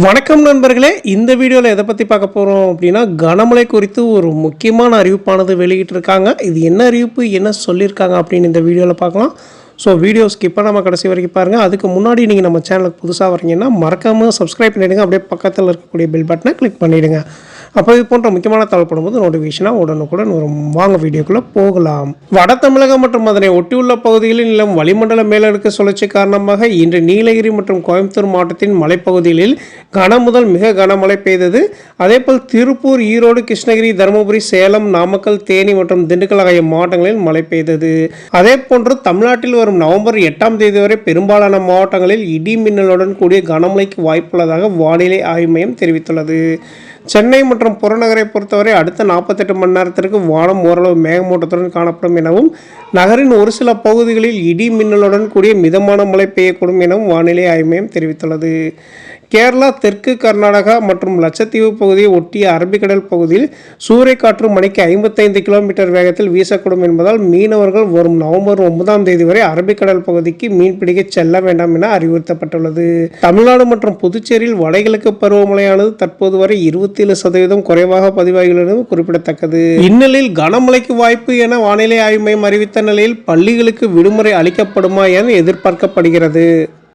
வணக்கம் நண்பர்களே, இந்த வீடியோவில் எதை பற்றி பார்க்க போகிறோம் அப்படின்னா கனமழை குறித்து ஒரு முக்கியமான அறிவிப்பானது வெளியிட்டிருக்காங்க. இது என்ன அறிவிப்பு, என்ன சொல்லியிருக்காங்க அப்படின்னு இந்த வீடியோவில் பார்க்கலாம். ஸோ வீடியோ ஸ்கிப் பண்ணாமல் கடைசி வரைக்கும் பாருங்கள். அதுக்கு முன்னாடி நீங்கள் நம்ம சேனலுக்கு புதுசாக வரீங்கன்னா மறக்காமல் சப்ஸ்கிரைப் பண்ணிவிடுங்க. அப்படியே பக்கத்தில் இருக்கக்கூடிய பெல் பட்டனை கிளிக் பண்ணிவிடுங்க. அப்போ இது போன்ற முக்கியமான தகவல் போடும்போது நோட்டிஃபிகேஷனாக உடனுக்குடன் வரும். வாங்க வீடியோக்குள்ளே போகலாம். வட தமிழகம் மற்றும் அதனை ஒட்டியுள்ள பகுதிகளில் நிலம் வளிமண்டல மேலடுக்கு சுழற்சி காரணமாக இன்று நீலகிரி மற்றும் கோயம்புத்தூர் மாவட்டத்தின் மலைப்பகுதிகளில் கன முதல் மிக கனமழை பெய்தது. அதேபோல் திருப்பூர், ஈரோடு, கிருஷ்ணகிரி, தருமபுரி, சேலம், நாமக்கல், தேனி மற்றும் திண்டுக்கல் ஆகிய மாவட்டங்களில் மழை பெய்தது. அதே போன்று தமிழ்நாட்டில் வரும் நவம்பர் 8ஆம் தேதி வரை பெரும்பாலான மாவட்டங்களில் இடி மின்னலுடன் கூடிய கனமழைக்கு வாய்ப்புள்ளதாக வானிலை ஆய்வு மையம் தெரிவித்துள்ளது. சென்னை மற்றும் புறநகரை பொறுத்தவரை அடுத்த 48 மணி நேரத்திற்கு வானம் ஓரளவு மேகமூட்டத்துடன் காணப்படும் எனவும் நகரின் ஒரு சில பகுதிகளில் இடி மின்னலுடன் கூடிய மிதமான மழை பெய்யக்கூடும் எனவும் வானிலை ஆய்வு மையம் தெரிவித்துள்ளது. கேரளா, தெற்கு கர்நாடகா மற்றும் லட்சத்தீவு பகுதியை ஒட்டிய அரபிக்கடல் பகுதியில் சூறைக்காற்று மணிக்கு 55 கிலோமீட்டர் வேகத்தில் வீசக்கூடும் என்பதால் மீனவர்கள் வரும் நவம்பர் 9ஆம் தேதி வரை அரபிக்கடல் பகுதிக்கு மீன்பிடிக்க செல்ல வேண்டாம் என அறிவுறுத்தப்பட்டுள்ளது. தமிழ்நாடு மற்றும் புதுச்சேரியில் வடகிழக்கு பருவமழையானது தற்போது வரை 27% குறைவாக பதிவாகியுள்ளது குறிப்பிடத்தக்கது. இந்நிலையில் கனமழைக்கு வாய்ப்பு என வானிலை ஆய்வு மையம் அறிவித்த நிலையில் பள்ளிகளுக்கு விடுமுறை அளிக்கப்படுமா என எதிர்பார்க்கப்படுகிறது.